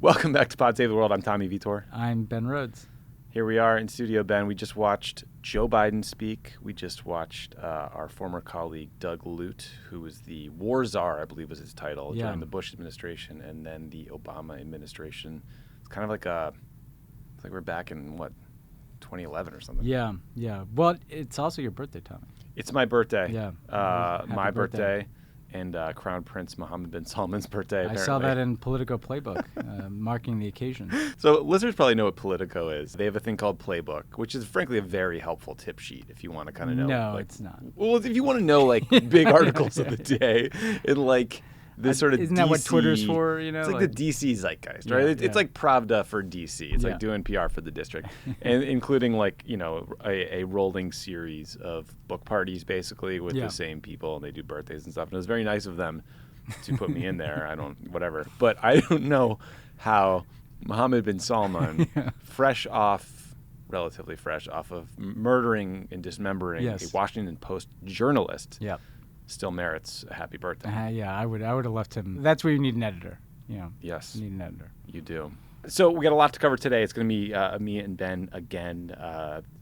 Welcome back to Pod Save the World. I'm Tommy Vietor. I'm Ben Rhodes. Here we are in studio, Ben. We just watched Joe Biden speak. We just watched our former colleague Doug Lute, who was the war czar, I believe was his title, during the Bush administration and then the Obama administration. It's kind of like it's like we're back in, 2011 or something. Yeah. Well, it's also your birthday, Tommy. It's my birthday. Yeah. My birthday. And Crown Prince Mohammed bin Salman's birthday, apparently. I saw that in Politico Playbook, marking the occasion. So listeners probably know what Politico is. They have a thing called Playbook, which is frankly a very helpful tip sheet if you want to kind of know. No, it's not. Well, if you want to know big articles of the day and this sort of Isn't DC, that what Twitter's for? It's like the DC zeitgeist, right? It's like Pravda for DC. It's like doing PR for the district, and including a rolling series of book parties basically with the same people, and they do birthdays and stuff. And it was very nice of them to put me in there. But I don't know how Mohammed bin Salman, relatively fresh off of murdering and dismembering a Washington Post journalist. Yeah. Still merits a happy birthday. I would have left him. That's where you need an editor. Yes. You need an editor. You do. So we got a lot to cover today. It's going to be me and Ben again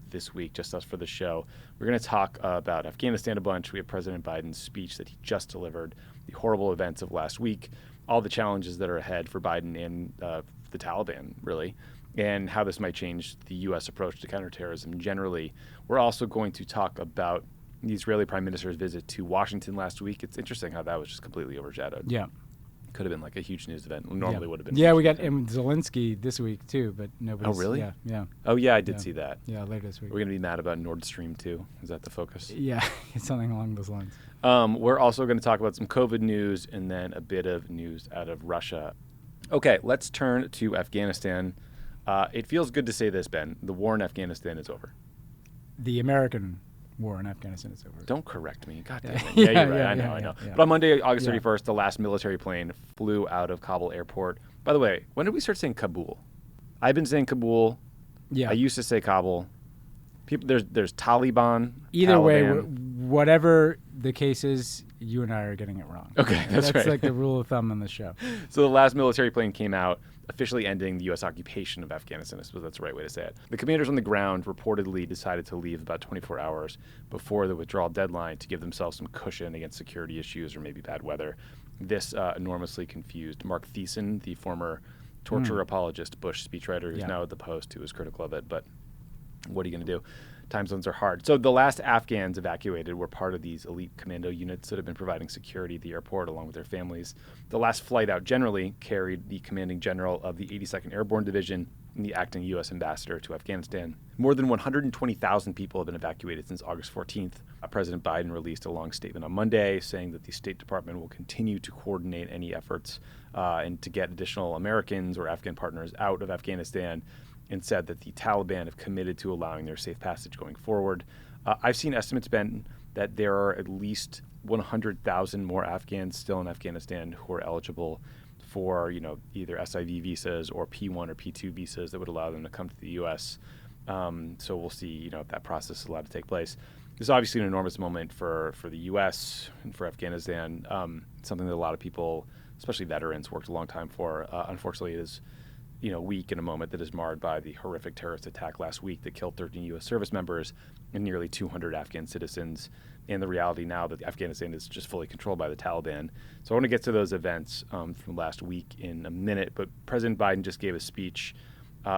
this week, just us for the show. We're going to talk about Afghanistan a bunch. We have President Biden's speech that he just delivered, the horrible events of last week, all the challenges that are ahead for Biden and the Taliban, really, and how this might change the U.S. approach to counterterrorism generally. We're also going to talk about the Israeli Prime Minister's visit to Washington last week. It's interesting how that was just completely overshadowed. Yeah. Could have been like a huge news event. Normally would have been. Yeah, we got Zelensky this week too, but nobody's. Oh, really? Yeah. Oh, yeah, I did see that. Yeah, later this week. We're going to be mad about Nord Stream 2. Is that the focus? Yeah, something along those lines. We're also going to talk about some COVID news and then a bit of news out of Russia. Okay, let's turn to Afghanistan. It feels good to say this, Ben. The war in Afghanistan is over. The American war in Afghanistan is over. Don't correct me. God damn it. Yeah, you're right. I know. Yeah. But on Monday, August 31st, the last military plane flew out of Kabul airport. By the way, when did we start saying Kabul? I've been saying Kabul. Yeah. I used to say Kabul. There's Taliban. Either Taliban. way, whatever the case is, you and I are getting it wrong. Okay, that's right. That's like the rule of thumb on the show. So the last military plane came out, officially ending the U.S. occupation of Afghanistan. I suppose that's the right way to say it. The commanders on the ground reportedly decided to leave about 24 hours before the withdrawal deadline to give themselves some cushion against security issues or maybe bad weather. This enormously confused Mark Thiessen, the former torture apologist, Bush speechwriter, who's now at the Post, who was critical of it. But what are you going to do? Time zones are hard. So the last Afghans evacuated were part of these elite commando units that have been providing security at the airport along with their families. The last flight out generally carried the commanding general of the 82nd Airborne Division and the acting U.S. ambassador to Afghanistan. More than 120,000 people have been evacuated since August 14th. President Biden released a long statement on Monday saying that the State Department will continue to coordinate any efforts and to get additional Americans or Afghan partners out of Afghanistan, and said that the Taliban have committed to allowing their safe passage going forward. I've seen estimates, Ben, that there are at least 100,000 more Afghans still in Afghanistan who are eligible for, either SIV visas or P1 or P2 visas that would allow them to come to the U.S. So we'll see, if that process is allowed to take place. This is obviously an enormous moment for the U.S. and for Afghanistan, something that a lot of people, especially veterans, worked a long time for. Unfortunately, it is week in a moment that is marred by the horrific terrorist attack last week that killed 13 U.S. service members and nearly 200 Afghan citizens, and the reality now that Afghanistan is just fully controlled by the Taliban. So I want to get to those events from last week in a minute, but President Biden just gave a speech.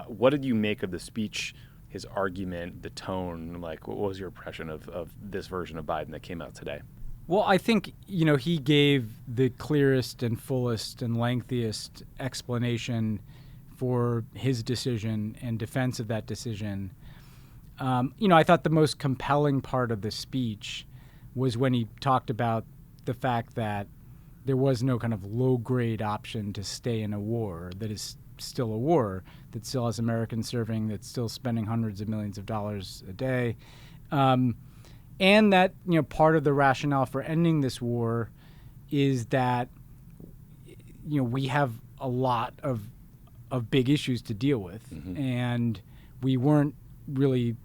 What did you make of the speech, his argument, the tone? What was your impression of this version of Biden that came out today? Well, I think, he gave the clearest and fullest and lengthiest explanation for his decision and defense of that decision. I thought the most compelling part of the speech was when he talked about the fact that there was no kind of low-grade option to stay in a war that is still a war, that still has Americans serving, that's still spending hundreds of millions of dollars a day. And that, part of the rationale for ending this war is that, we have a lot of big issues to deal with. Mm-hmm. And we weren't really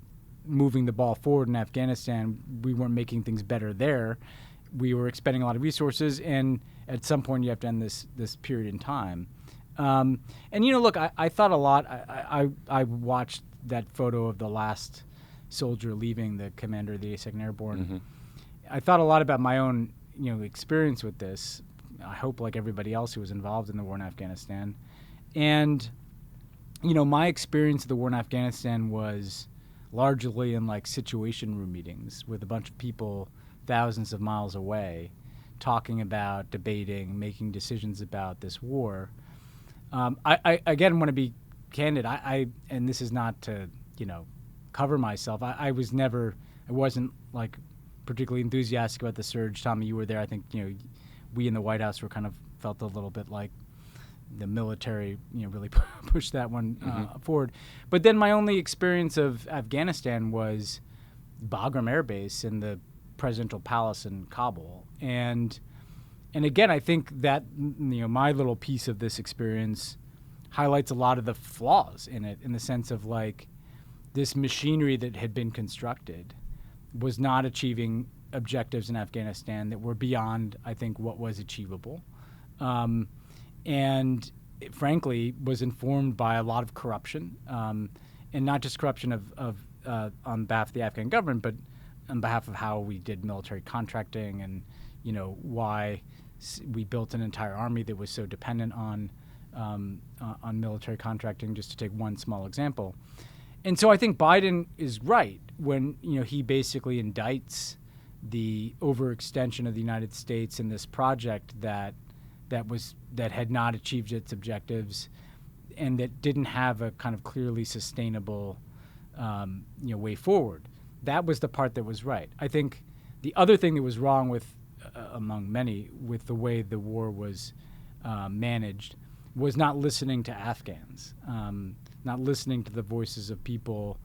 moving the ball forward in Afghanistan. We weren't making things better there. We were expending a lot of resources, and at some point you have to end this period in time. And look, I thought a lot. I watched that photo of the last soldier leaving, the commander of the 82nd Airborne. Mm-hmm. I thought a lot about my own experience with this. I hope like everybody else who was involved in the war in Afghanistan. And my experience of the war in Afghanistan was largely in like situation room meetings with a bunch of people thousands of miles away talking about, debating, making decisions about this war. I again want to be candid. And this is not to, cover myself. I wasn't like particularly enthusiastic about the surge. Tommy, you were there. I think, we in the White House felt a little bit like the military, really pushed that one forward. But then my only experience of Afghanistan was Bagram Air Base in the presidential palace in Kabul. And again, I think that, my little piece of this experience highlights a lot of the flaws in it, in the sense of like this machinery that had been constructed was not achieving objectives in Afghanistan that were beyond, I think, what was achievable. And it, frankly, was informed by a lot of corruption, and not just corruption on behalf of the Afghan government, but on behalf of how we did military contracting and, why we built an entire army that was so dependent on military contracting, just to take one small example. And so I think Biden is right when, he basically indicts the overextension of the United States in this project that had not achieved its objectives and that didn't have a kind of clearly sustainable way forward. That was the part that was right. I think the other thing that was wrong with, among many, with the way the war was managed was not listening to Afghans, not listening to the voices of people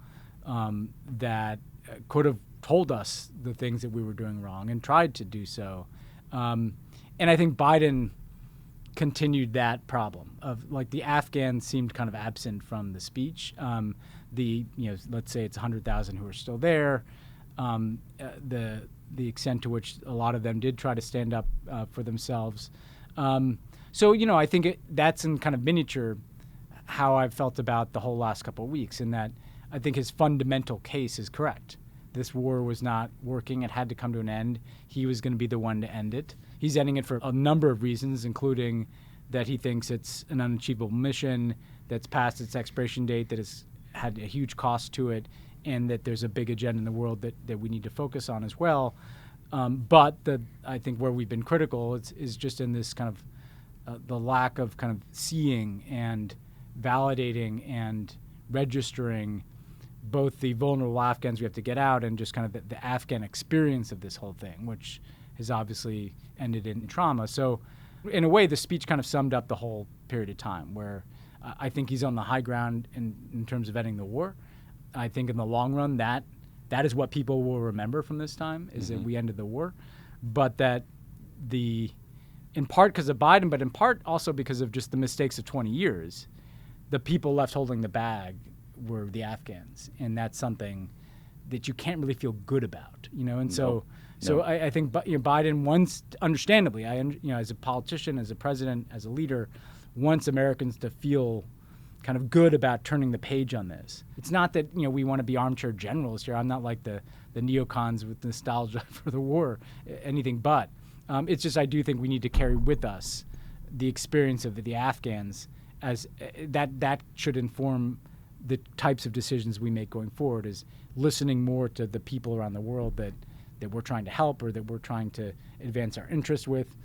that could have told us the things that we were doing wrong and tried to do so. And I think Biden continued that problem of like the Afghans seemed kind of absent from the speech. Let's say it's 100,000 who are still there. The extent to which a lot of them did try to stand up for themselves. So I think that's in kind of miniature how I've felt about the whole last couple of weeks, in that I think his fundamental case is correct. This war was not working. It had to come to an end. He was going to be the one to end it. He's ending it for a number of reasons, including that he thinks it's an unachievable mission that's past its expiration date, that has had a huge cost to it, and that there's a big agenda in the world that we need to focus on as well. But I think where we've been critical is just in this kind of the lack of kind of seeing and validating and registering both the vulnerable Afghans we have to get out and just kind of the Afghan experience of this whole thing, which has obviously ended in trauma. So in a way, the speech kind of summed up the whole period of time, where I think he's on the high ground in terms of ending the war. I think in the long run, that is what people will remember from this time, is that we ended the war. But that in part because of Biden, but in part also because of just the mistakes of 20 years, the people left holding the bag were the Afghans. And that's something that you can't really feel good about, And so I think Biden wants, understandably, as a politician, as a president, as a leader, wants Americans to feel kind of good about turning the page on this. It's not that we want to be armchair generals here. I'm not like the neocons with nostalgia for the war, anything but. It's just I do think we need to carry with us the experience of the Afghans, as that should inform the types of decisions we make going forward, is listening more to the people around the world that we're trying to help or that we're trying to advance our interest with.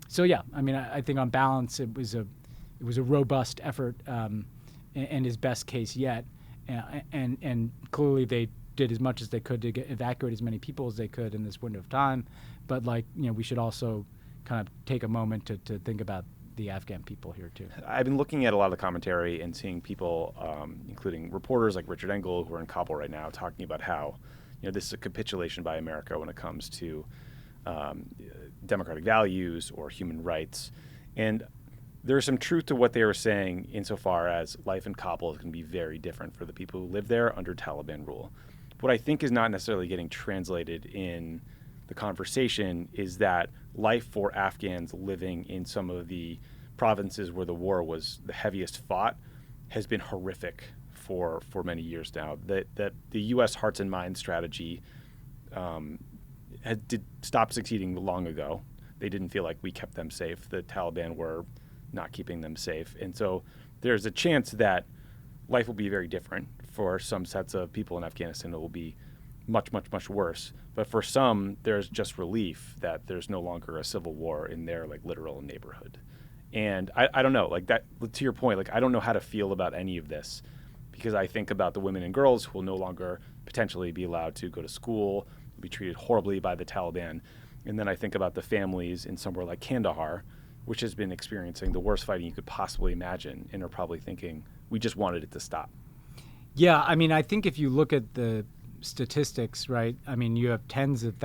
So yeah, I think on balance it was a robust effort and his best case yet, and clearly they did as much as they could to evacuate as many people as they could in this window of time. But we should also kind of take a moment to think about the Afghan people here too. I've been looking at a lot of the commentary and seeing people, including reporters like Richard Engel, who are in Kabul right now, talking about how this is a capitulation by America when it comes to democratic values or human rights. And there's some truth to what they were saying insofar as life in Kabul is going to be very different for the people who live there under Taliban rule. What I think is not necessarily getting translated in the conversation is that life for Afghans living in some of the provinces where the war was the heaviest fought has been horrific for many years now. That the U.S. hearts and minds strategy did stop succeeding long ago. They didn't feel like we kept them safe. The Taliban were not keeping them safe. And so there's a chance that life will be very different. For some sets of people in Afghanistan, it will be much, much, much worse. But for some, there's just relief that there's no longer a civil war in their like literal neighborhood. And I don't know, like that, to your point, like I don't know how to feel about any of this, because I think about the women and girls who will no longer potentially be allowed to go to school, will be treated horribly by the Taliban. And then I think about the families in somewhere like Kandahar, which has been experiencing the worst fighting you could possibly imagine, and are probably thinking, we just wanted it to stop. Yeah, I mean, I think if you look at the statistics, right, I mean, you have tens and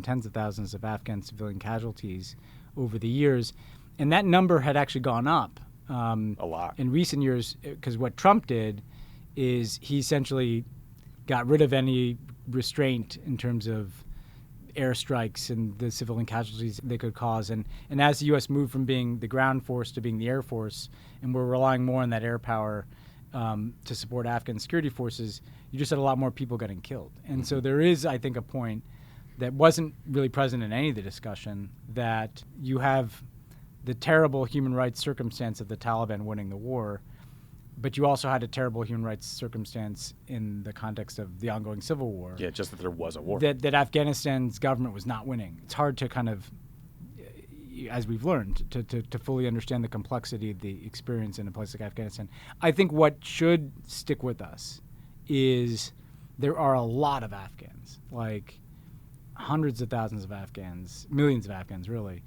tens of thousands of Afghan civilian casualties over the years, and that number had actually gone up A lot. in recent years, because what Trump did is he essentially got rid of any restraint in terms of airstrikes and the civilian casualties they could cause. And as the U.S. moved from being the ground force to being the air force, and we're relying more on that air power to support Afghan security forces, you just had a lot more people getting killed. And so there is, I think, a point that wasn't really present in any of the discussion, that you have the terrible human rights circumstance of the Taliban winning the war, but you also had a terrible human rights circumstance in the context of the ongoing civil war. Yeah, just that there was a war. That Afghanistan's government was not winning. It's hard to kind of, as we've learned, to fully understand the complexity of the experience in a place like Afghanistan. I think what should stick with us is there are a lot of Afghans, like hundreds of thousands of Afghans, millions of Afghans really,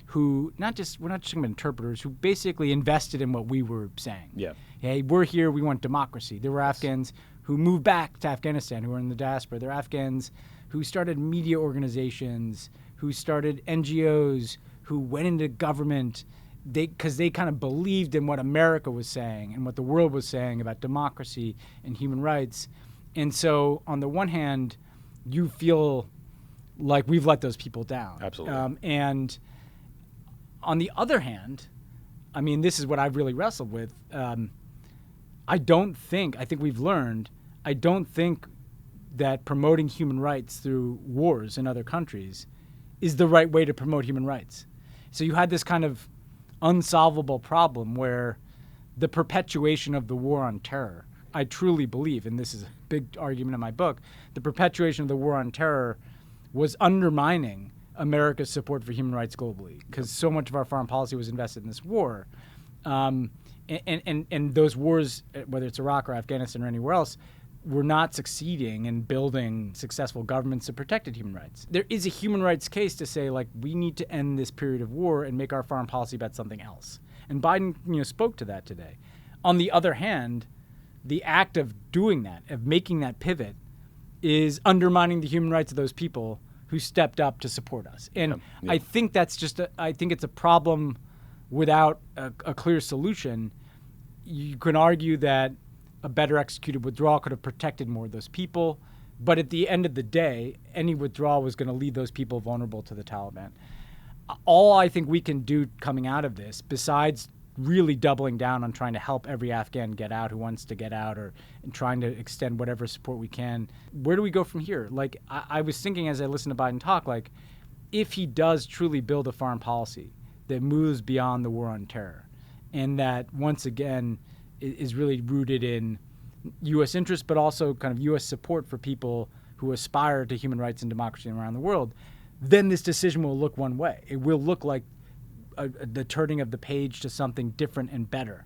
who we're not just talking about interpreters, who basically invested in what we were saying. Yeah. Hey, we're here, we want democracy. There were Afghans who moved back to Afghanistan, who were in the diaspora. There are Afghans who started media organizations, who started NGOs, who went into government because they kind of believed in what America was saying and what the world was saying about democracy and human rights. And so on the one hand, you feel like we've let those people down. Absolutely. And on the other hand, I mean, this is what I've really wrestled with. I think we've learned, I don't think that promoting human rights through wars in other countries is the right way to promote human rights. So you had this kind of unsolvable problem where the perpetuation of the war on terror, I truly believe, and this is a big argument in my book, the perpetuation of the war on terror was undermining America's support for human rights globally, because so much of our foreign policy was invested in this war. And those wars, whether it's Iraq or Afghanistan or anywhere else, were not succeeding in building successful governments that protected human rights. There is a human rights case to say, like, we need to end this period of war and make our foreign policy about something else. And Biden, spoke to that today. On the other hand, the act of doing that, of making that pivot, is undermining the human rights of those people who stepped up to support us. And Yeah. I think that's I think it's a problem without a clear solution. You can argue that a better executed withdrawal could have protected more of those people, but at the end of the day, any withdrawal was going to leave those people vulnerable to the Taliban. All I think we can do coming out of this, besides really doubling down on trying to help every Afghan get out who wants to get out, and trying to extend whatever support we can, where do we go from here? Like, I was thinking as I listened to Biden talk, like, if he does truly build a foreign policy that moves beyond the war on terror, and that once again is really rooted in U.S. interests, but also kind of U.S. support for people who aspire to human rights and democracy around the world, then this decision will look one way. It will look like the turning of the page to something different and better,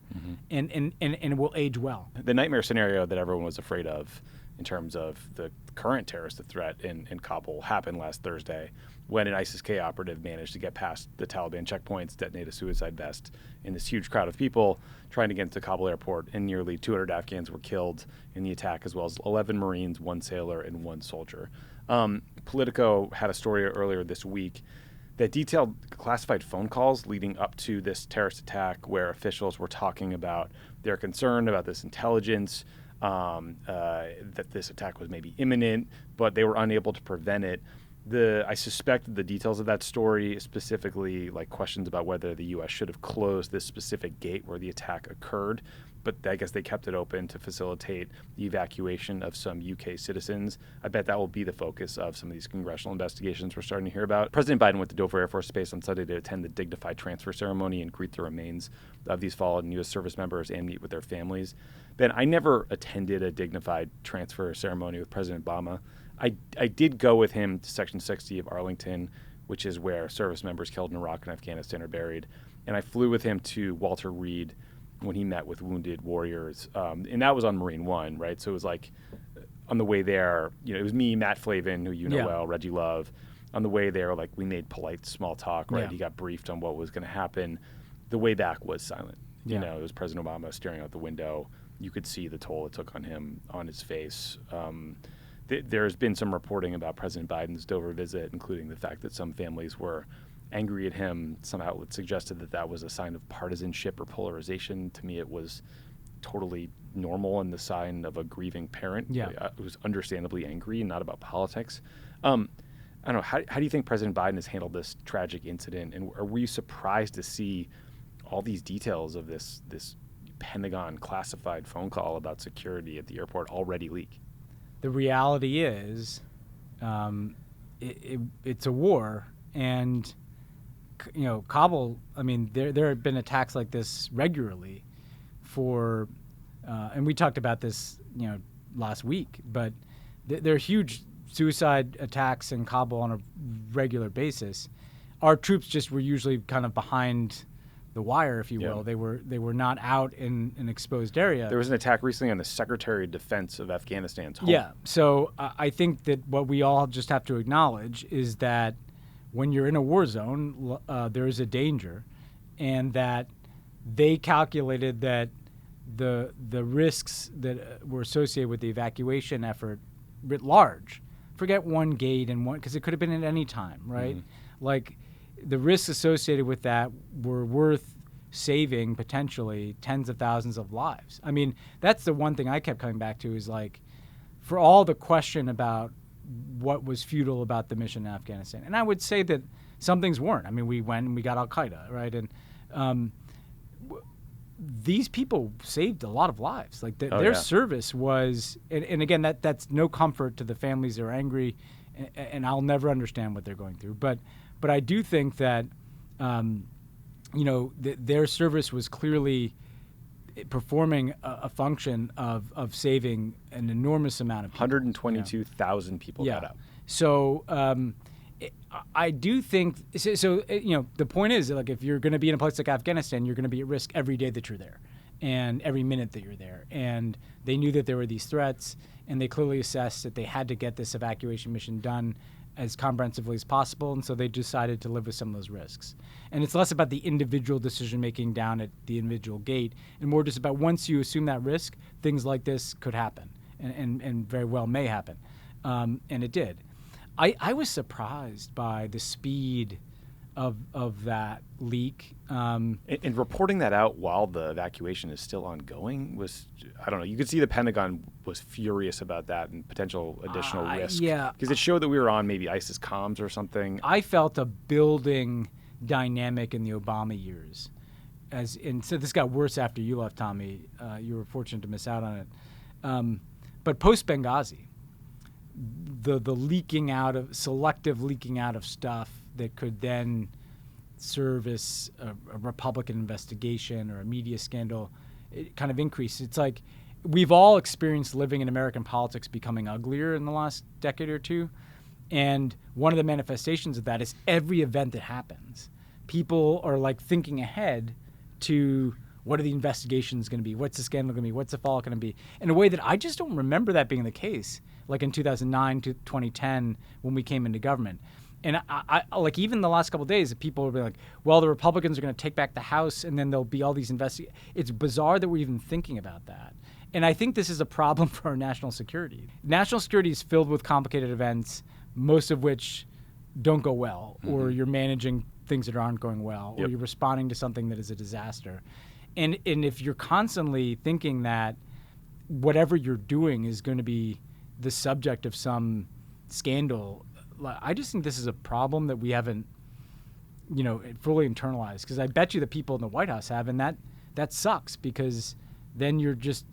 and it will age well. The nightmare scenario that everyone was afraid of in terms of the current terrorist threat in Kabul happened last Thursday, when an ISIS-K operative managed to get past the Taliban checkpoints, detonate a suicide vest in this huge crowd of people trying to get into Kabul airport, and nearly 200 Afghans were killed in the attack, as well as 11 Marines, 1 sailor, and 1 soldier. Politico had a story earlier this week that detailed classified phone calls leading up to this terrorist attack, where officials were talking about their concern about this intelligence, that this attack was maybe imminent, but they were unable to prevent it. I suspect the details of that story, specifically like questions about whether the U.S. should have closed this specific gate where the attack occurred, but I guess they kept it open to facilitate the evacuation of some UK citizens. I bet that will be the focus of some of these congressional investigations we're starting to hear about. President Biden went to Dover Air Force Base on Sunday to attend the dignified transfer ceremony and greet the remains of these fallen U.S. service members and meet with their families. Ben, I never attended a dignified transfer ceremony with President Obama. I did go with him to Section 60 of Arlington, which is where service members killed in Iraq and Afghanistan are buried. And I flew with him to Walter Reed when he met with wounded warriors. And that was on Marine One, right? So it was like on the way there, it was me, Matt Flavin, who you know well, Reggie Love. On the way there, like we made polite small talk, right? He got briefed on what was going to happen. The way back was silent. It was President Obama staring out the window. You could see the toll it took on him, on his face. There's been some reporting about President Biden's Dover visit, including the fact that some families were angry at him. Some outlets suggested that was a sign of partisanship or polarization. To me, it was totally normal and the sign of a grieving parent. It was understandably angry and not about politics. I don't know. How do you think President Biden has handled this tragic incident? And were you surprised to see all these details of this Pentagon classified phone call about security at the airport already leak? The reality is, it's a war, and Kabul. I mean, there have been attacks like this regularly, and we talked about this, last week. But there are huge suicide attacks in Kabul on a regular basis. Our troops just were usually kind of behind the wire, if you will. They were not out in an exposed area. There was an attack recently on the Secretary of Defense of Afghanistan's home. Yeah. So I think that what we all just have to acknowledge is that when you're in a war zone, there is a danger, and that they calculated that the risks that were associated with the evacuation effort writ large. Forget one gate and one, because it could have been at any time, right? Mm-hmm. Like, the risks associated with that were worth saving potentially tens of thousands of lives. I mean, that's the one thing I kept coming back to is like, for all the question about what was futile about the mission in Afghanistan. And I would say that some things weren't. I mean, we went and we got Al-Qaeda, right? And these people saved a lot of lives. Like their service was, and again, that's no comfort to the families that are angry, and I'll never understand what they're going through. But I do think that, their service was clearly performing a function of saving an enormous amount of people. 122,000 people got out. So I do think, the point is, like, if you're going to be in a place like Afghanistan, you're going to be at risk every day that you're there and every minute that you're there. And they knew that there were these threats, and they clearly assessed that they had to get this evacuation mission done as comprehensively as possible, and so they decided to live with some of those risks. And it's less about the individual decision-making down at the individual gate, and more just about once you assume that risk, things like this could happen, and very well may happen. And it did. I was surprised by the speed of that leak. And reporting that out while the evacuation is still ongoing was, I don't know, you could see the Pentagon was furious about that and potential additional risk. Yeah. Because it showed that we were on maybe ISIS comms or something. I felt a building dynamic in the Obama years. And so this got worse after you left, Tommy. You were fortunate to miss out on it. But post-Benghazi, the selective leaking out of stuff that could then serve as a Republican investigation or a media scandal, it kind of increased. It's like we've all experienced living in American politics becoming uglier in the last decade or two. And one of the manifestations of that is every event that happens, people are like thinking ahead to what are the investigations going to be? What's the scandal going to be? What's the fallout going to be? In a way that I just don't remember that being the case, like in 2009 to 2010 when we came into government. And I like even the last couple of days, people will be like, well, the Republicans are going to take back the House and then there'll be all these investigations. It's bizarre that we're even thinking about that. And I think this is a problem for our national security. National security is filled with complicated events, most of which don't go well, or you're managing things that aren't going well, or you're responding to something that is a disaster. And if you're constantly thinking that whatever you're doing is going to be the subject of some scandal, I just think this is a problem that we haven't, fully internalized. Because I bet you the people in the White House have, and that sucks, because then you're just.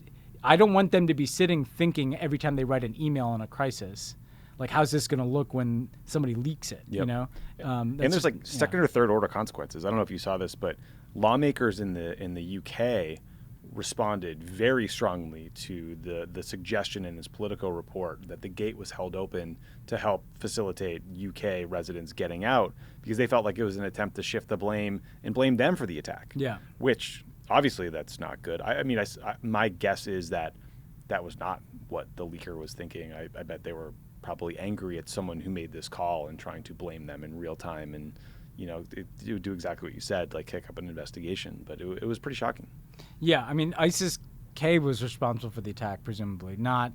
I don't want them to be sitting thinking every time they write an email in a crisis, like, how's this going to look when somebody leaks it? Yep. And there's like second or third order consequences. I don't know if you saw this, but lawmakers in the UK responded very strongly to the suggestion in this Politico report that the gate was held open to help facilitate UK residents getting out, because they felt like it was an attempt to shift the blame and blame them for the attack. Yeah. Which obviously that's not good. I mean, my guess is that was not what the leaker was thinking. I bet they were probably angry at someone who made this call and trying to blame them in real time, and do exactly what you said, like kick up an investigation. But it was pretty shocking. Yeah, I mean, ISIS-K was responsible for the attack, presumably, not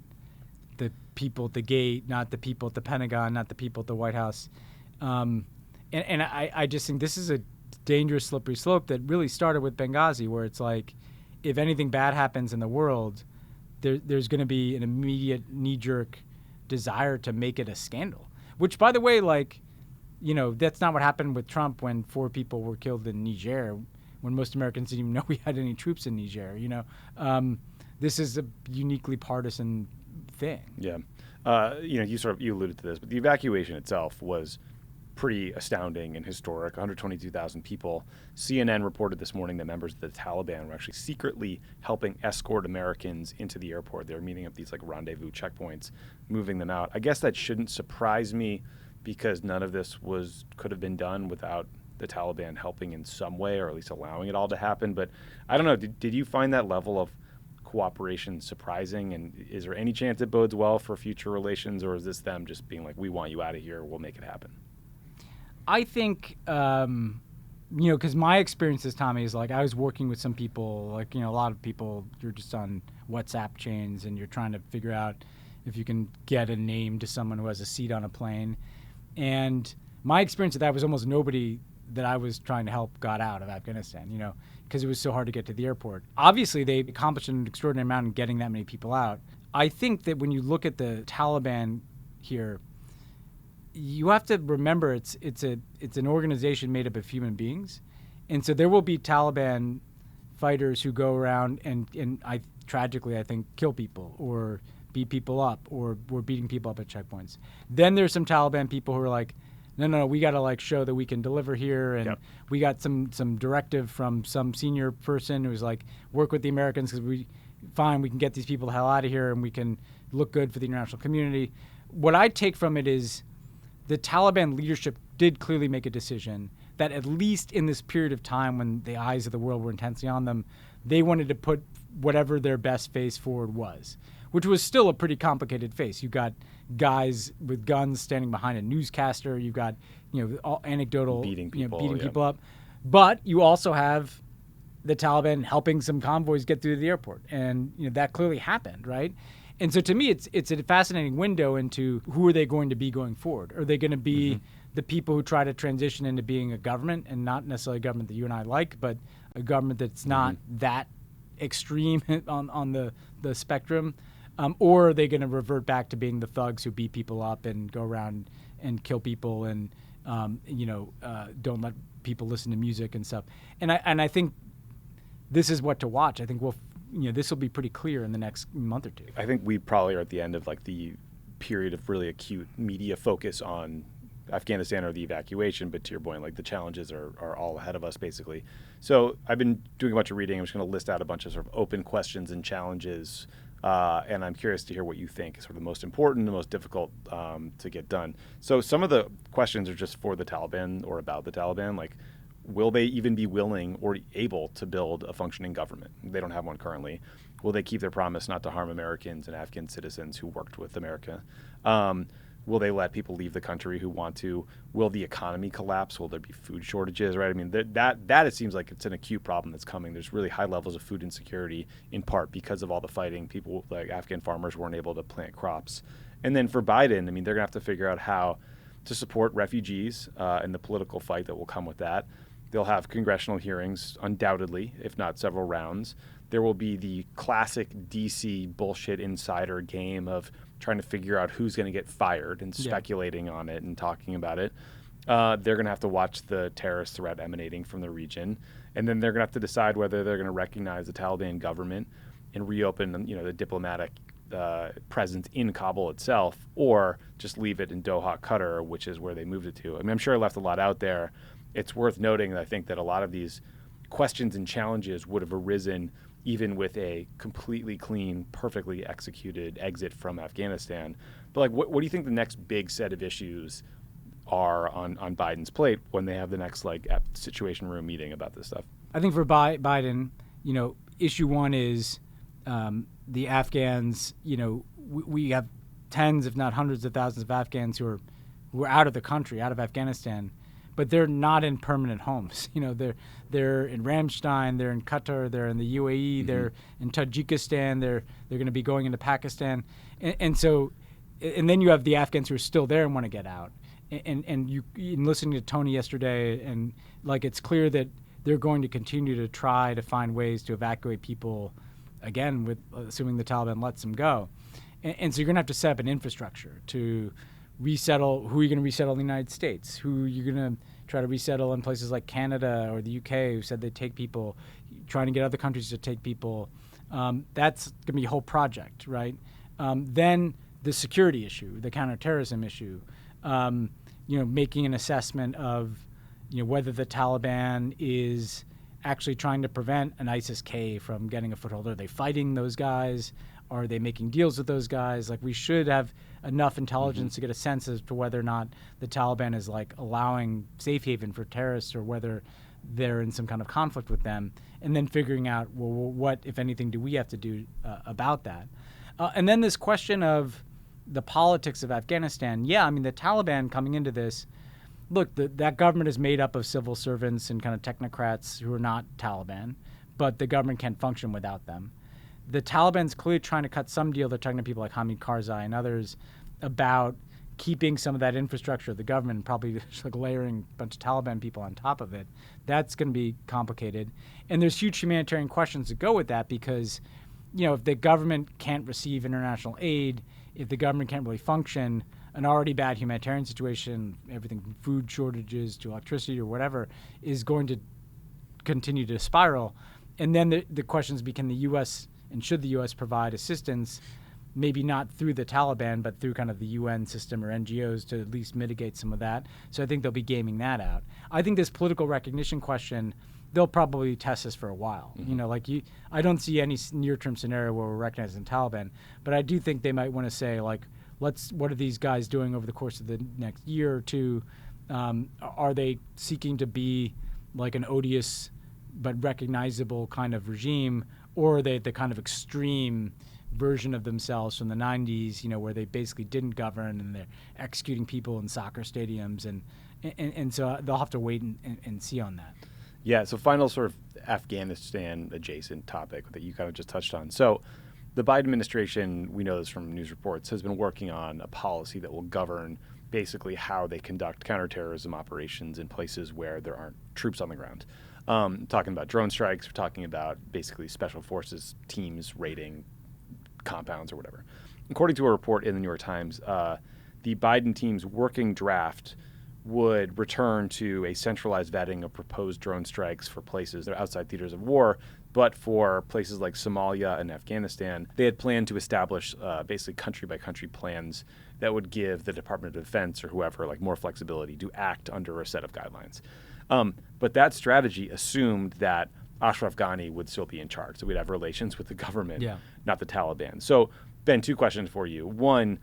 the people at the gate, not the people at the Pentagon, not the people at the White House. And I just think this is a dangerous slippery slope that really started with Benghazi, where it's like, if anything bad happens in the world, there's going to be an immediate knee-jerk desire to make it a scandal. Which, by the way, that's not what happened with Trump when 4 people were killed in Niger, when most Americans didn't even know we had any troops in Niger. This is a uniquely partisan thing. Yeah. You alluded to this, but the evacuation itself was pretty astounding and historic. 122,000 people. CNN reported this morning that members of the Taliban were actually secretly helping escort Americans into the airport. They were meeting up these rendezvous checkpoints, moving them out. I guess that shouldn't surprise me, because none of this could have been done without the Taliban helping in some way, or at least allowing it all to happen. But I don't know. Did you find that level of cooperation surprising? And is there any chance it bodes well for future relations, or is this them just being like, we want you out of here, we'll make it happen? I think, because my experiences, Tommy, is I was working with some people, a lot of people, you're just on WhatsApp chains and you're trying to figure out if you can get a name to someone who has a seat on a plane. And my experience of that was almost nobody that I was trying to help got out of Afghanistan, because it was so hard to get to the airport. Obviously, they accomplished an extraordinary amount in getting that many people out. I think that when you look at the Taliban here, you have to remember it's an organization made up of human beings, and so there will be Taliban fighters who go around and tragically I think kill people or beat people up, or we're beating people up at checkpoints. Then there's some Taliban people who are like, no, we got to show that we can deliver here, and we got some directive from some senior person who's like, work with the Americans, because we can get these people the hell out of here and we can look good for the international community. What I take from it is the Taliban leadership did clearly make a decision that, at least in this period of time when the eyes of the world were intensely on them, they wanted to put whatever their best face forward was, which was still a pretty complicated face. You got guys with guns standing behind a newscaster. You've got, all anecdotal beating people, people up. But you also have the Taliban helping some convoys get through the airport, and that clearly happened, right? And so to me, it's a fascinating window into who are they going to be going forward. Are they going to be the people who try to transition into being a government, and not necessarily a government that you and I like, but a government that's not that extreme on the spectrum? Or are they going to revert back to being the thugs who beat people up and go around and kill people and don't let people listen to music and stuff? And I think this is what to watch. I think this will be pretty clear in the next month or two. I think we probably are at the end of the period of really acute media focus on Afghanistan or the evacuation, but to your point, the challenges are all ahead of us, basically. So I've been doing a bunch of reading. I'm just going to list out a bunch of sort of open questions and challenges, and I'm curious to hear what you think is sort of the most important, the most difficult to get done. So some of the questions are just for the Taliban or about the Taliban, will they even be willing or able to build a functioning government? They don't have one currently. Will they keep their promise not to harm Americans and Afghan citizens who worked with America? Will they let people leave the country who want to? Will the economy collapse? Will there be food shortages, right? I mean, that it seems like it's an acute problem that's coming. There's really high levels of food insecurity, in part because of all the fighting. People, like Afghan farmers, weren't able to plant crops. And then for Biden, I mean, they're going to have to figure out how to support refugees and the political fight that will come with that. They'll have congressional hearings, undoubtedly, if not several rounds. There will be the classic DC bullshit insider game of trying to figure out who's going to get fired and speculating on it and talking about it. They're going to have to watch the terrorist threat emanating from the region. And then they're going to have to decide whether they're going to recognize the Taliban government and reopen, the diplomatic presence in Kabul itself, or just leave it in Doha, Qatar, which is where they moved it to. I mean, I'm sure I left a lot out there. It's worth noting that I think that a lot of these questions and challenges would have arisen even with a completely clean, perfectly executed exit from Afghanistan. But like, what do you think the next big set of issues are on Biden's plate when they have the next situation room meeting about this stuff? I think for Biden, issue one is the Afghans. We have tens, if not hundreds of thousands of Afghans who are out of the country, out of Afghanistan, but they're not in permanent homes. They're in Ramstein, they're in Qatar, they're in the UAE, they're in Tajikistan, they're going to be going into Pakistan, and then you have the Afghans who are still there and want to get out. And you, in listening to Tony yesterday, and it's clear that they're going to continue to try to find ways to evacuate people, again, with assuming the Taliban lets them go. And so you're going to have to set up an infrastructure to resettle. Who are you going to resettle in the United States? Who are you going to try to resettle in places like Canada or the UK, who said they'd take people, trying to get other countries to take people? That's going to be a whole project, right? Then the security issue, the counterterrorism issue, making an assessment of whether the Taliban is actually trying to prevent an ISIS-K from getting a foothold. Are they fighting those guys? Are they making deals with those guys? We should have enough intelligence to get a sense as to whether or not the Taliban is allowing safe haven for terrorists, or whether they're in some kind of conflict with them, and then figuring out, well, what, if anything, do we have to do about that? And then this question of the politics of Afghanistan. Yeah, I mean, the Taliban coming into this, look, that government is made up of civil servants and kind of technocrats who are not Taliban, but the government can't function without them. The Taliban's clearly trying to cut some deal. They're talking to people like Hamid Karzai and others about keeping some of that infrastructure of the government, and probably just layering a bunch of Taliban people on top of it. That's going to be complicated. And there's huge humanitarian questions that go with that, because, if the government can't receive international aid, if the government can't really function, an already bad humanitarian situation, everything from food shortages to electricity or whatever, is going to continue to spiral. And then the questions become the U.S., and should the U.S. provide assistance, maybe not through the Taliban, but through kind of the UN system or NGOs to at least mitigate some of that. So I think they'll be gaming that out. I think this political recognition question, they'll probably test this for a while. I don't see any near-term scenario where we're recognizing the Taliban, but I do think they might want to say, what are these guys doing over the course of the next year or two? Are they seeking to be an odious but recognizable kind of regime, or are they the kind of extreme version of themselves from the 90s, where they basically didn't govern and they're executing people in soccer stadiums, and so they'll have to wait and see on that. Yeah, so final sort of Afghanistan adjacent topic that you kind of just touched on. So the Biden administration, we know this from news reports, has been working on a policy that will govern basically how they conduct counterterrorism operations in places where there aren't troops on the ground. Talking about drone strikes, we're talking about basically special forces teams raiding compounds or whatever. According to a report in the New York Times, the Biden team's working draft would return to a centralized vetting of proposed drone strikes for places that are outside theaters of war, but for places like Somalia and Afghanistan, they had planned to establish basically country-by-country plans that would give the Department of Defense or whoever more flexibility to act under a set of guidelines. But that strategy assumed that Ashraf Ghani would still be in charge, so we'd have relations with the government, not the Taliban. So, Ben, two questions for you. One,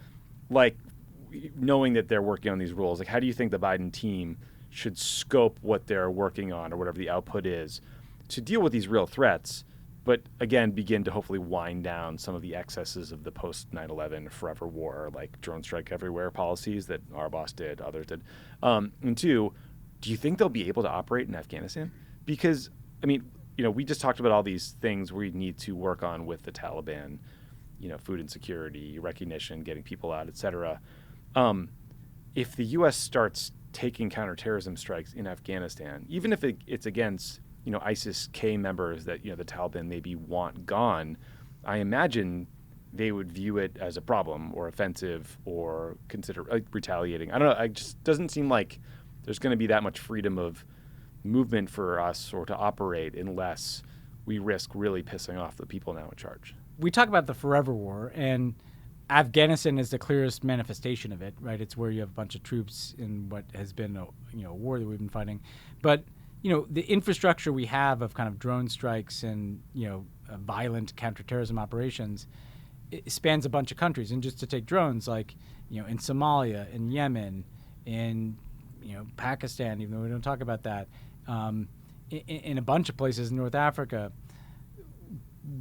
knowing that they're working on these rules, how do you think the Biden team should scope what they're working on, or whatever the output is, to deal with these real threats, but again, begin to hopefully wind down some of the excesses of the post 9/11 forever war, drone strike everywhere policies that our boss did, others did? And two, do you think they'll be able to operate in Afghanistan? Because, we just talked about all these things we need to work on with the Taliban, food insecurity, recognition, getting people out, et cetera. If the U.S. starts taking counterterrorism strikes in Afghanistan, even if it's against, ISIS-K members that, the Taliban maybe want gone, I imagine they would view it as a problem or offensive or consider retaliating. I don't know. It just doesn't seem like there's going to be that much freedom of movement for us or to operate unless we risk really pissing off the people now in charge. We talk about the forever war, and Afghanistan is the clearest manifestation of it, right? It's where you have a bunch of troops in what has been a war that we've been fighting. But, the infrastructure we have of kind of drone strikes and, violent counterterrorism operations, it spans a bunch of countries. And just to take drones, like, in Somalia, in Yemen, in, Pakistan, even though we don't talk about that, in a bunch of places in North Africa,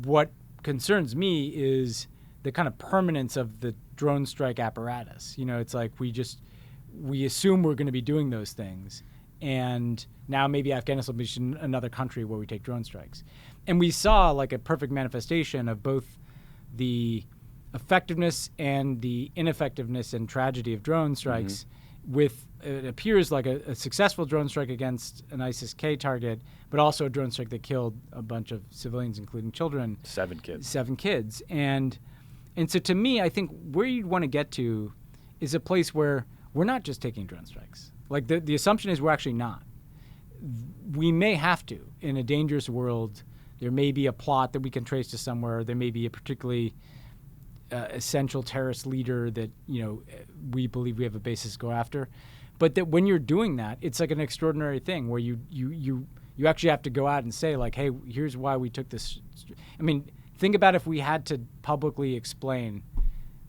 what concerns me is the kind of permanence of the drone strike apparatus. It's like we assume we're going to be doing those things. And now maybe Afghanistan will be another country where we take drone strikes. And we saw like a perfect manifestation of both the effectiveness and the ineffectiveness and tragedy of drone strikes with, it appears like a successful drone strike against an ISIS-K target, but also a drone strike that killed a bunch of civilians, including children. 7 kids. 7 kids. And so to me, I think where you'd want to get to is a place where we're not just taking drone strikes. Like the assumption is we're actually not. We may have to. In a dangerous world, there may be a plot that we can trace to somewhere. There may be a particularly essential terrorist leader that, we believe we have a basis to go after. But that when you're doing that, it's like an extraordinary thing where you actually have to go out and say, like, hey, here's why we took this. I mean, think about if we had to publicly explain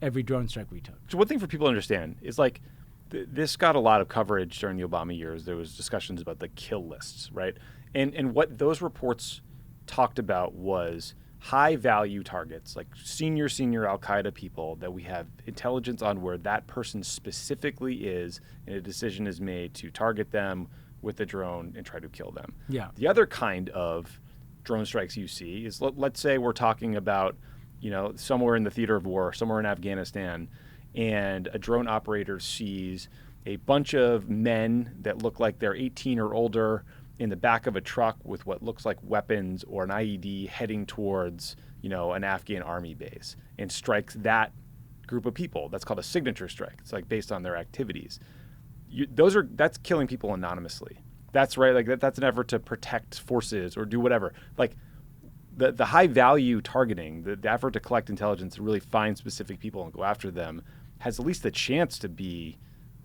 every drone strike we took. So one thing for people to understand is like this got a lot of coverage during the Obama years. There was discussions about the kill lists, right? And what those reports talked about was high-value targets, like senior al-Qaeda people that we have intelligence on where that person specifically is, and a decision is made to target them with a drone and try to kill them. Yeah. The other kind of drone strikes you see is, let's say we're talking about, somewhere in the theater of war, somewhere in Afghanistan, and a drone operator sees a bunch of men that look like they're 18 or older in the back of a truck with what looks like weapons or an IED heading towards, an Afghan army base, and strikes that group of people. That's called a signature strike. It's like based on their activities. That's killing people anonymously. That's right. Like that's an effort to protect forces or do whatever. Like the high value targeting, the effort to collect intelligence to really find specific people and go after them has at least the chance to be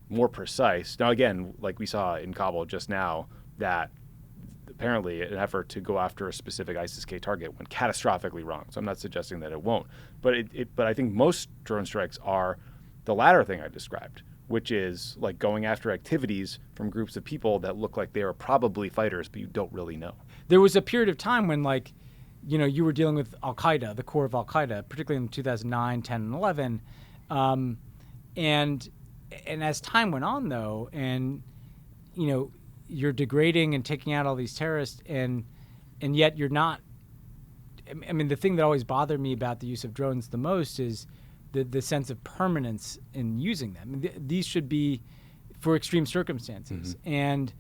more precise. Now, again, like we saw in Kabul just now, that apparently an effort to go after a specific ISIS-K target went catastrophically wrong. So I'm not suggesting that it won't. But but I think most drone strikes are the latter thing I described, which is like going after activities from groups of people that look like they are probably fighters, but you don't really know. There was a period of time when, like, you were dealing with al-Qaeda, the core of al-Qaeda, particularly in 2009, 10, and 11. And as time went on, though, and, you're degrading and taking out all these terrorists, and yet you're not. I mean, the thing that always bothered me about the use of drones the most is the sense of permanence in using them. I mean, these should be for extreme circumstances. And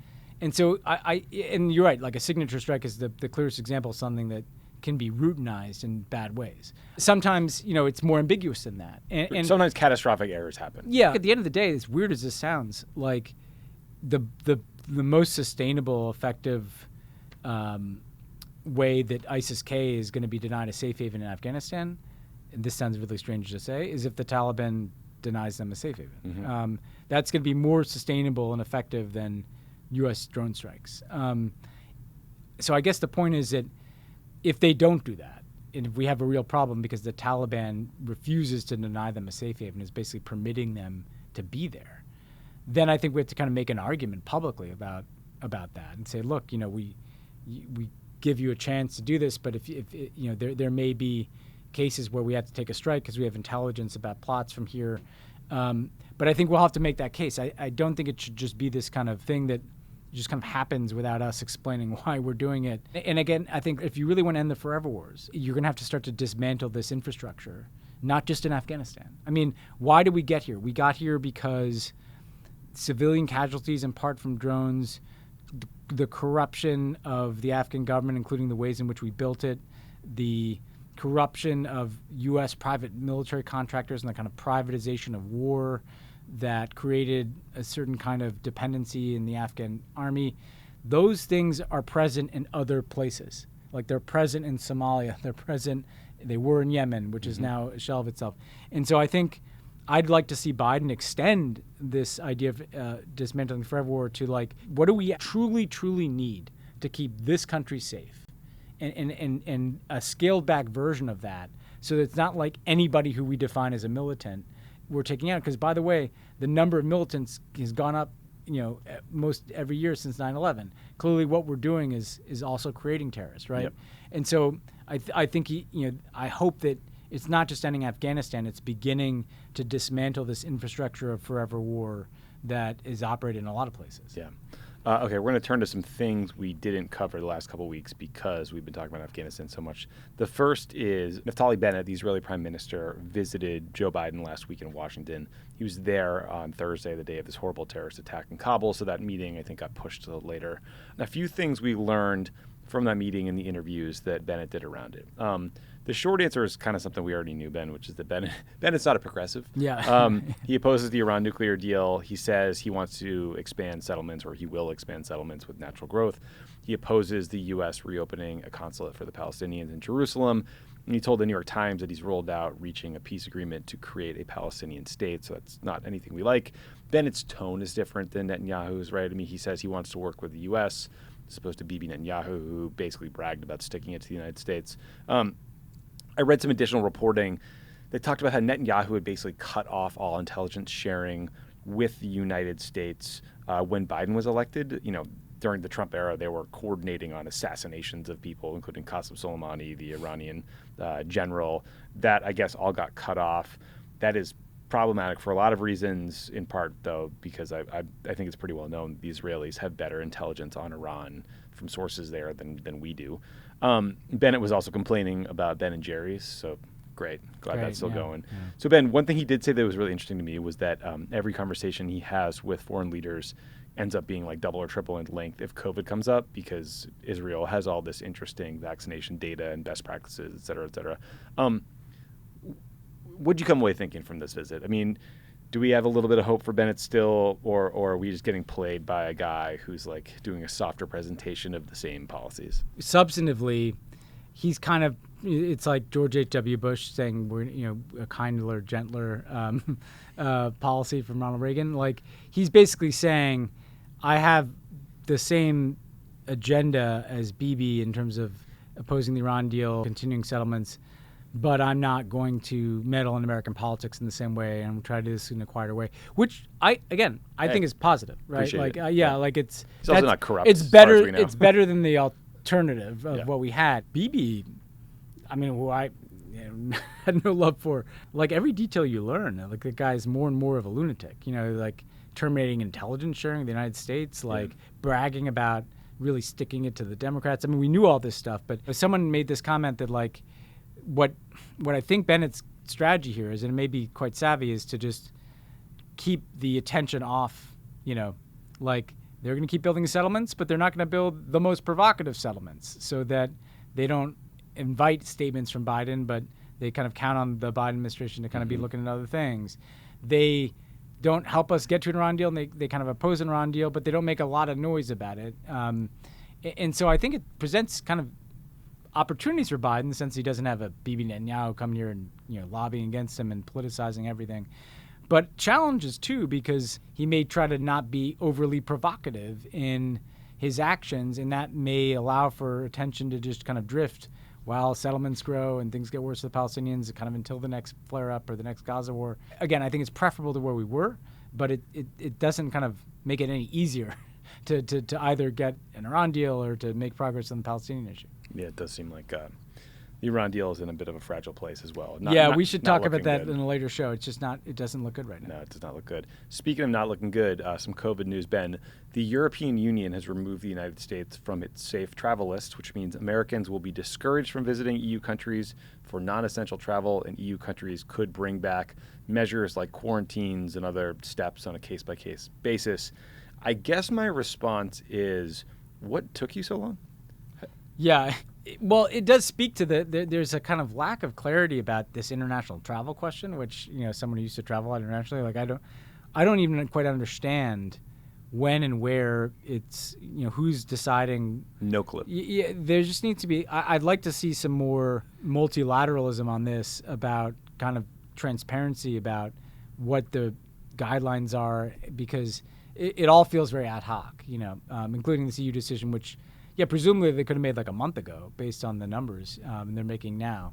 so and you're right, like a signature strike is the clearest example of something that can be routinized in bad ways. Sometimes, it's more ambiguous than that. And sometimes catastrophic errors happen. Yeah. At the end of the day, as weird as this sounds, like the most sustainable, effective way that ISIS-K is going to be denied a safe haven in Afghanistan, and this sounds really strange to say, is if the Taliban denies them a safe haven. That's going to be more sustainable and effective than U.S. drone strikes. So I guess the point is that if they don't do that, and if we have a real problem because the Taliban refuses to deny them a safe haven, is basically permitting them to be there, then I think we have to kind of make an argument publicly about that and say, look, we give you a chance to do this, but if there may be cases where we have to take a strike because we have intelligence about plots from here. But I think we'll have to make that case. I don't think it should just be this kind of thing that just kind of happens without us explaining why we're doing it. And again, I think if you really want to end the forever wars, you're going to have to start to dismantle this infrastructure, not just in Afghanistan. I mean, why did we get here? We got here because civilian casualties in part from drones, the corruption of the Afghan government, including the ways in which we built it, the corruption of U.S. private military contractors and the kind of privatization of war that created a certain kind of dependency in the Afghan army. Those things are present in other places. Like they're present in Somalia. They were in Yemen, which is now a shell of itself. And so I think I'd like to see Biden extend this idea of dismantling the forever war to like, what do we truly, truly need to keep this country safe? And a scaled back version of that, so that it's not like anybody who we define as a militant we're taking out. Because by the way, the number of militants has gone up, most every year since 9/11. Clearly, what we're doing is also creating terrorists, right? Yep. And so I think I hope that it's not just ending Afghanistan; it's beginning to dismantle this infrastructure of forever war that is operated in a lot of places. Yeah. Okay, we're going to turn to some things we didn't cover the last couple of weeks because we've been talking about Afghanistan so much. The first is Naftali Bennett, the Israeli prime minister, visited Joe Biden last week in Washington. He was there on Thursday, the day of this horrible terrorist attack in Kabul, so that meeting, I think, got pushed to later. A few things we learned from that meeting and the interviews that Bennett did around it. The short answer is kind of something we already knew, Ben, which is that Bennett's not a progressive. Yeah. He opposes the Iran nuclear deal. He says he wants to expand settlements, or he will expand settlements with natural growth. He opposes the U.S. reopening a consulate for the Palestinians in Jerusalem. And he told the New York Times that he's rolled out reaching a peace agreement to create a Palestinian state. So that's not anything we like. Bennett's tone is different than Netanyahu's, right? I mean, he says he wants to work with the U.S., as opposed to Bibi Netanyahu, who basically bragged about sticking it to the United States. I read some additional reporting that talked about how Netanyahu had basically cut off all intelligence sharing with the United States when Biden was elected. During the Trump era, they were coordinating on assassinations of people, including Qasem Soleimani, the Iranian general. That, I guess, all got cut off. That is problematic for a lot of reasons, in part, though, because I think it's pretty well known the Israelis have better intelligence on Iran from sources there than we do. Bennett was also complaining about Ben and Jerry's, so great. Glad that's still going. Yeah. So, Ben, one thing he did say that was really interesting to me was that every conversation he has with foreign leaders ends up being like double or triple in length if COVID comes up, because Israel has all this interesting vaccination data and best practices, et cetera, et cetera. What'd you come away thinking from this visit? I mean, do we have a little bit of hope for Bennett still, or are we just getting played by a guy who's like doing a softer presentation of the same policies? Substantively, he's kind of, it's like George H.W. Bush saying we're, a kinder, gentler policy from Ronald Reagan. Like, he's basically saying, I have the same agenda as Bibi in terms of opposing the Iran deal, continuing settlements, but I'm not going to meddle in American politics in the same way, and I'm trying to do this in a quieter way, which I think is positive, right? Like, like it's also not corrupt. It's better. It's better than the alternative of what we had. Bibi, I mean, who I had no love for. Like, every detail you learn, like, the guy's more and more of a lunatic. Like terminating intelligence sharing in the United States, like bragging about really sticking it to the Democrats. I mean, we knew all this stuff, but someone made this comment that, like, what I think Bennett's strategy here is, and it may be quite savvy, is to just keep the attention off, like, they're going to keep building settlements, but they're not going to build the most provocative settlements, so that they don't invite statements from Biden, but they kind of count on the Biden administration to kind of be looking at other things. They don't help us get to an Iran deal, and they kind of oppose an Iran deal, but they don't make a lot of noise about it. And so I think it presents kind of opportunities for Biden, since he doesn't have a Bibi Netanyahu coming here and lobbying against him and politicizing everything. But challenges too, because he may try to not be overly provocative in his actions, and that may allow for attention to just kind of drift while settlements grow and things get worse for the Palestinians, kind of until the next flare-up or the next Gaza war. Again, I think it's preferable to where we were, but it doesn't kind of make it any easier to either get an Iran deal or to make progress on the Palestinian issue. Yeah, it does seem like the The Iran deal is in a bit of a fragile place as well. We should talk about that in a later show. It's just not. It doesn't look good right now. No, it does not look good. Speaking of not looking good, some COVID news, Ben. The European Union has removed the United States from its safe travel list, which means Americans will be discouraged from visiting EU countries for non-essential travel, and EU countries could bring back measures like quarantines and other steps on a case-by-case basis. I guess my response is, what took you so long? Yeah. Well, it does speak to there's a kind of lack of clarity about this international travel question, which, someone who used to travel internationally, like I don't even quite understand when and where it's, who's deciding. No clue. Yeah, there just needs to be, I'd like to see some more multilateralism on this, about kind of transparency about what the guidelines are, because it all feels very ad hoc, including this EU decision, which, yeah, presumably they could have made like a month ago based on the numbers they're making now.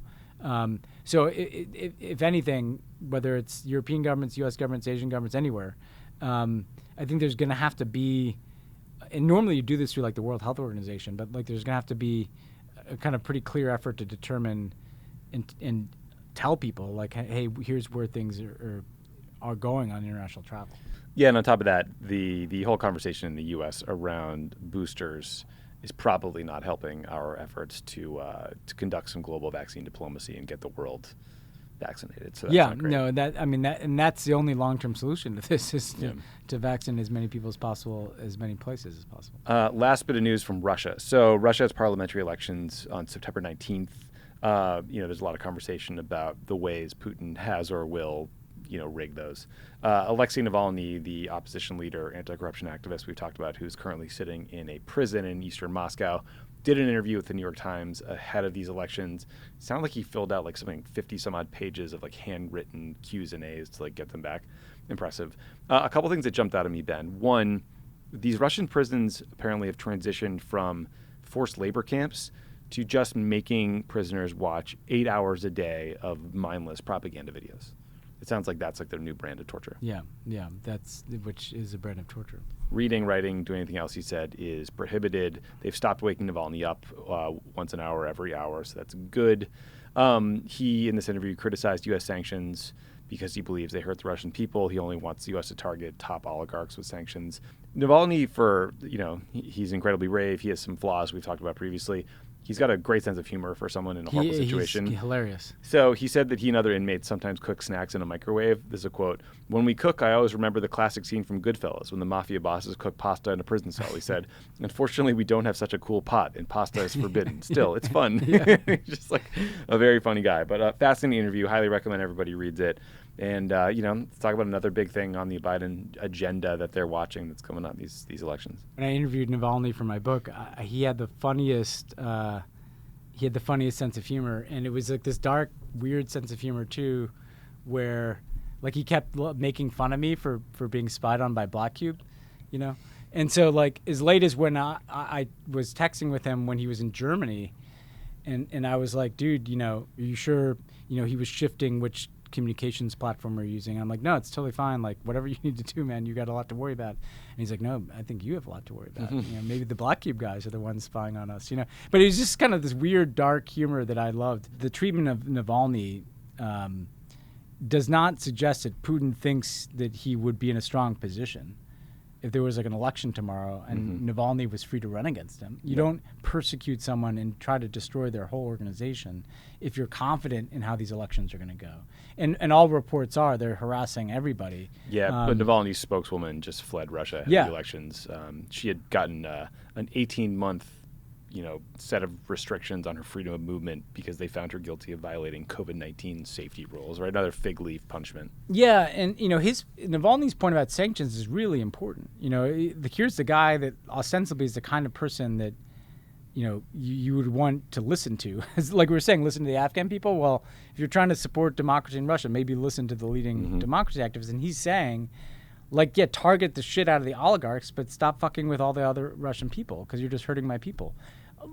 So if anything, whether it's European governments, U.S. governments, Asian governments, anywhere, I think there's going to have to be, and normally you do this through like the World Health Organization, but like there's going to have to be a kind of pretty clear effort to determine and tell people like, hey, here's where things are going on international travel. Yeah, and on top of that, the whole conversation in the U.S. around boosters is probably not helping our efforts to conduct some global vaccine diplomacy and get the world vaccinated. So that's not great. And that's the only long-term solution to this is to vaccinate as many people as possible, as many places as possible. Last bit of news from Russia. So Russia has parliamentary elections on September 19th. There's a lot of conversation about the ways Putin has or will rig those. Alexei Navalny, the opposition leader, anti-corruption activist we've talked about, who's currently sitting in a prison in eastern Moscow, did an interview with the New York Times ahead of these elections. It sounded like he filled out like something 50 some odd pages of like handwritten Q's and A's to like get them back. Impressive. A couple things that jumped out at me, Ben. One, these Russian prisons apparently have transitioned from forced labor camps to just making prisoners watch 8 hours a day of mindless propaganda videos. It sounds like that's like their new brand of torture. Yeah, which is a brand of torture. Reading, writing, doing anything else, he said, is prohibited. They've stopped waking Navalny up once an hour, every hour, so that's good. He, in this interview, criticized U.S. sanctions because he believes they hurt the Russian people. He only wants the U.S. to target top oligarchs with sanctions. Navalny, he's incredibly brave. He has some flaws we've talked about previously. He's got a great sense of humor for someone in a horrible situation. He's hilarious. So he said that he and other inmates sometimes cook snacks in a microwave. This is a quote. "When we cook, I always remember the classic scene from Goodfellas when the mafia bosses cook pasta in a prison cell." He said, "Unfortunately, we don't have such a cool pot, and pasta is forbidden. Still, it's fun." Just like a very funny guy. But fascinating interview. Highly recommend everybody reads it. And, let's talk about another big thing on the Biden agenda that they're watching that's coming up these elections. When I interviewed Navalny for my book, he had the funniest sense of humor. And it was like this dark, weird sense of humor, too, where like he kept making fun of me for being spied on by Black Cube, And so like as late as when I was texting with him when he was in Germany, and I was like, dude, are you sure, he was shifting which communications platform we're using. I'm like, no, it's totally fine. Like, whatever you need to do, man, you got a lot to worry about. And he's like, no, I think you have a lot to worry about. Maybe the Black Cube guys are the ones spying on us, But it was just kind of this weird, dark humor that I loved. The treatment of Navalny does not suggest that Putin thinks that he would be in a strong position if there was like an election tomorrow and Navalny was free to run against him. You don't persecute someone and try to destroy their whole organization if you're confident in how these elections are going to go. And all reports are they're harassing everybody. Yeah, but Navalny's spokeswoman just fled Russia ahead of the elections. She had gotten an 18-month set of restrictions on her freedom of movement because they found her guilty of violating COVID-19 safety rules, right? Another fig leaf punishment. Yeah, and Navalny's point about sanctions is really important. Here's the guy that ostensibly is the kind of person that you would want to listen to. Like we were saying, listen to the Afghan people. Well, if you're trying to support democracy in Russia, maybe listen to the leading democracy activists. And he's saying, target the shit out of the oligarchs, but stop fucking with all the other Russian people because you're just hurting my people.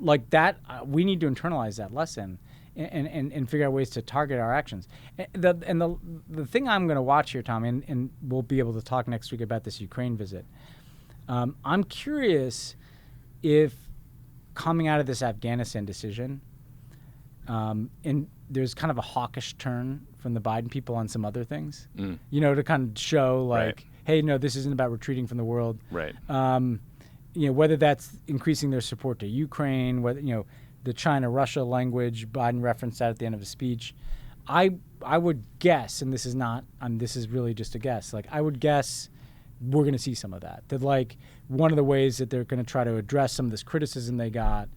Like that, we need to internalize that lesson and figure out ways to target our actions. The thing I'm going to watch here, Tommy, and we'll be able to talk next week about this Ukraine visit. I'm curious if coming out of this Afghanistan decision, And there's kind of a hawkish turn from the Biden people on some other things, to kind of show like, hey, no, this isn't about retreating from the world. Right. Whether that's increasing their support to Ukraine, whether, the China-Russia language, Biden referenced that at the end of his speech. I would guess, and this is not, this is really just a guess, like I would guess we're going to see some of that. That like one of the ways that they're going to try to address some of this criticism they got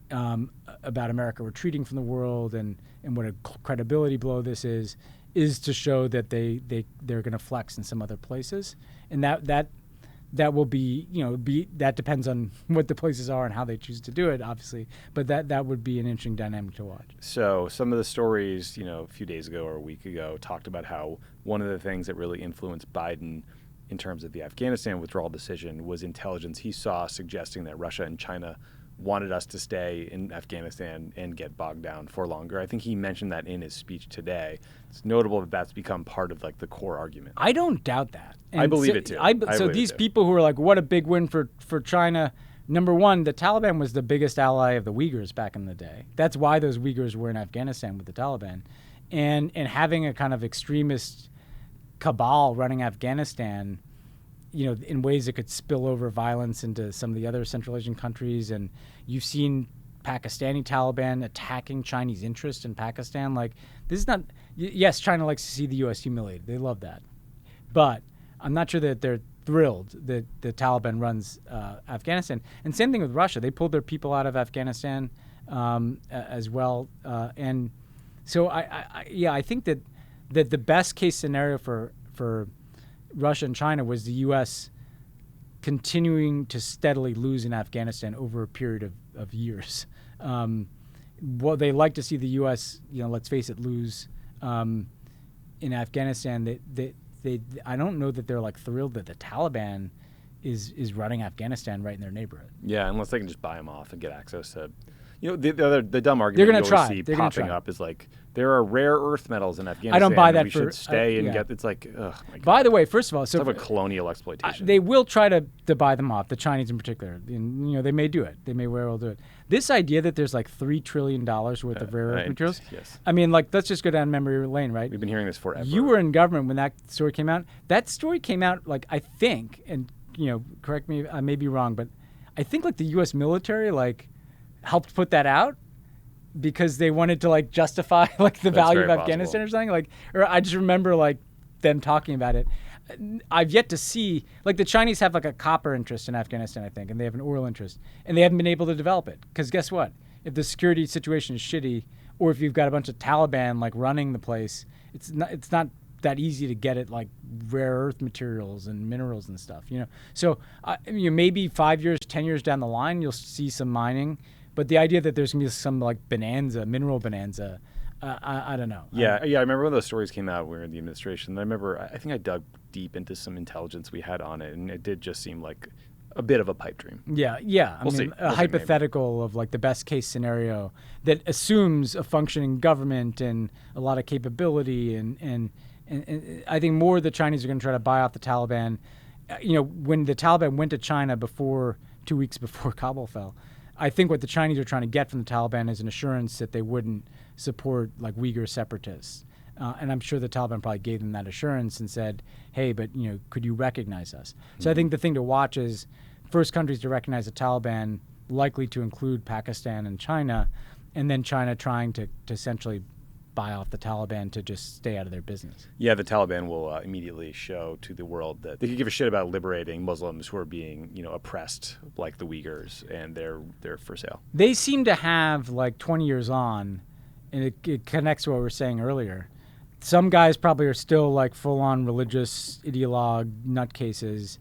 about America retreating from the world and what a credibility blow this is to show that they're going to flex in some other places, and that will be that depends on what the places are and how they choose to do it, obviously. But that would be an interesting dynamic to watch. So some of the stories, a few days ago or a week ago, talked about how one of the things that really influenced Biden in terms of the Afghanistan withdrawal decision was intelligence he saw suggesting that Russia and China wanted us to stay in Afghanistan and get bogged down for longer. I think he mentioned that in his speech today. It's notable that that's become part of like the core argument. I don't doubt that. And I believe it too. So these people who are like, what a big win for China. Number one, the Taliban was the biggest ally of the Uyghurs back in the day. That's why those Uyghurs were in Afghanistan with the Taliban. And having a kind of extremist cabal running Afghanistan, in ways that could spill over violence into some of the other Central Asian countries. And you've seen Pakistani Taliban attacking Chinese interests in Pakistan. Like, this is not, yes, China likes to see the U.S. humiliated. They love that. But I'm not sure that they're thrilled that the Taliban runs Afghanistan. And same thing with Russia. They pulled their people out of Afghanistan as well. And so I think that the best case scenario for Russia and China was the U.S. continuing to steadily lose in Afghanistan over a period of years. Well, they like to see the U.S., let's face it, lose in Afghanistan. I don't know that they're like thrilled that the Taliban is running Afghanistan right in their neighborhood. Yeah, unless they can just buy them off and get access to, the dumb argument you always see popping up is like, there are rare earth metals in Afghanistan. I don't buy that. We should stay and get. It's like, ugh. My God. By the way, first of all, it's like a colonial exploitation. They will try to buy them off. The Chinese in particular, and, they may do it. They may very well do it. This idea that there's like $3 trillion worth of rare earth materials. Yes. I mean, like, let's just go down memory lane, right? We've been hearing this forever. You were in government when that story came out. That story came out, like, I think, and correct me, I may be wrong, but I think like the U.S. military like helped put that out, because they wanted to like justify like the value of Afghanistan or something, like, or I just remember like them talking about it. I've yet to see, like, the Chinese have like a copper interest in Afghanistan, I think, and they have an oil interest, and they haven't been able to develop it because guess what? If the security situation is shitty, or if you've got a bunch of Taliban like running the place, it's not that easy to get it, like rare earth materials and minerals and stuff, So maybe 5 years, 10 years down the line, you'll see some mining. But the idea that there's going to be some like mineral bonanza, I don't know. Yeah, I remember when those stories came out. We were in the administration. I remember, I think I dug deep into some intelligence we had on it, and it did just seem like a bit of a pipe dream. Yeah. We'll see. A hypothetical of like the best case scenario that assumes a functioning government and a lot of capability, and I think more the Chinese are going to try to buy off the Taliban. When the Taliban went to China 2 weeks before Kabul fell, I think what the Chinese are trying to get from the Taliban is an assurance that they wouldn't support like Uyghur separatists. And I'm sure the Taliban probably gave them that assurance and said, hey, but could you recognize us? Mm-hmm. So I think the thing to watch is first countries to recognize the Taliban, likely to include Pakistan and China, and then China trying to essentially buy off the Taliban to just stay out of their business. Yeah, the Taliban will immediately show to the world that they could give a shit about liberating Muslims who are being, oppressed like the Uyghurs, and they're for sale. They seem to have like 20 years on, and it connects to what we were saying earlier. Some guys probably are still like full-on religious ideologue nutcases,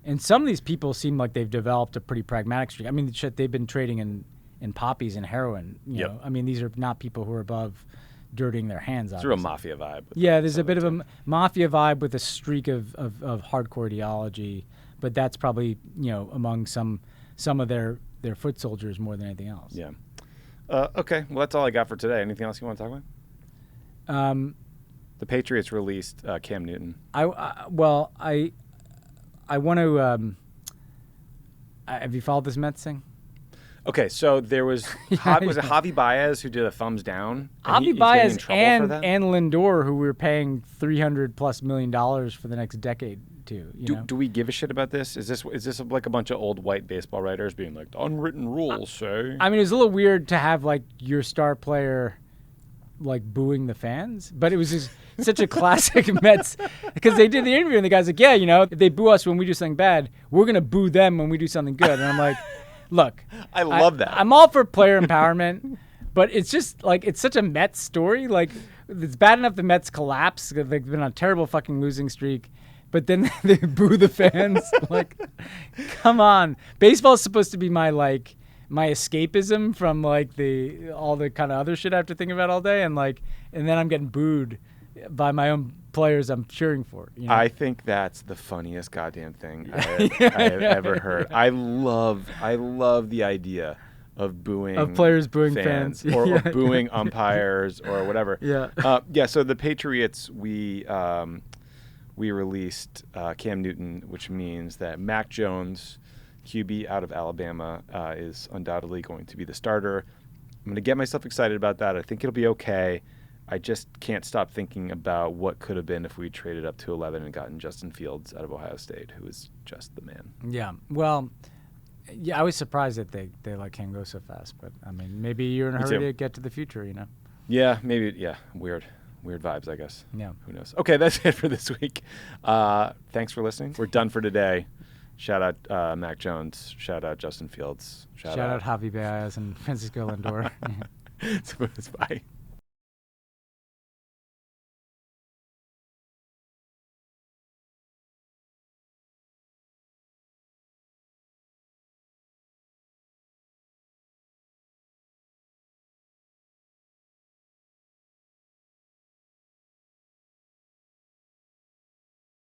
and some of these people seem like they've developed a pretty pragmatic streak. I mean, shit, they've been trading in poppies and heroin. You know? I mean, these are not people who are above dirtying their hands. It's a real mafia vibe. Yeah, there's a bit of a mafia vibe with a streak of hardcore ideology, but that's probably among some of their foot soldiers more than anything else. Yeah. Okay. Well, that's all I got for today. Anything else you want to talk about? The Patriots released Cam Newton. I want to. Have you followed this Mets thing? Okay, so there was was it Javi Baez who did a thumbs down? And Javi he's getting in Baez trouble for that? and Lindor, who we're paying $300+ million for the next decade to. Do we give a shit about this? Is this like a bunch of old white baseball writers being like unwritten rules, say? I mean, it's a little weird to have like your star player like booing the fans, but it was just such a classic Mets, because they did the interview and the guy's like, yeah, if they boo us when we do something bad, we're gonna boo them when we do something good. And I'm like, look, I love that. I'm all for player empowerment, but it's just like it's such a Mets story. Like it's bad enough the Mets collapse; they've been on a terrible fucking losing streak. But then they boo the fans. Like, come on! Baseball is supposed to be my escapism from like all the kind of other shit I have to think about all day, and then I'm getting booed by my own players I'm cheering for. I think that's the funniest goddamn thing I have ever heard. I love the idea of players booing fans. or booing umpires or whatever. Yeah. So the Patriots, we released Cam Newton, which means that Mac Jones, QB out of Alabama, is undoubtedly going to be the starter. I'm going to get myself excited about that. I think it'll be okay. I just can't stop thinking about what could have been if we traded up to 11 and gotten Justin Fields out of Ohio State, who is just the man. Yeah. Well, I was surprised that they let Cam go so fast, but I mean, maybe you're in a hurry to get to the future, Yeah, maybe. Yeah, weird vibes, I guess. Yeah. Who knows? Okay, that's it for this week. Thanks for listening. We're done for today. Shout out Mac Jones. Shout out Justin Fields. Shout out Javi Baez and Francisco Lindor. Bye.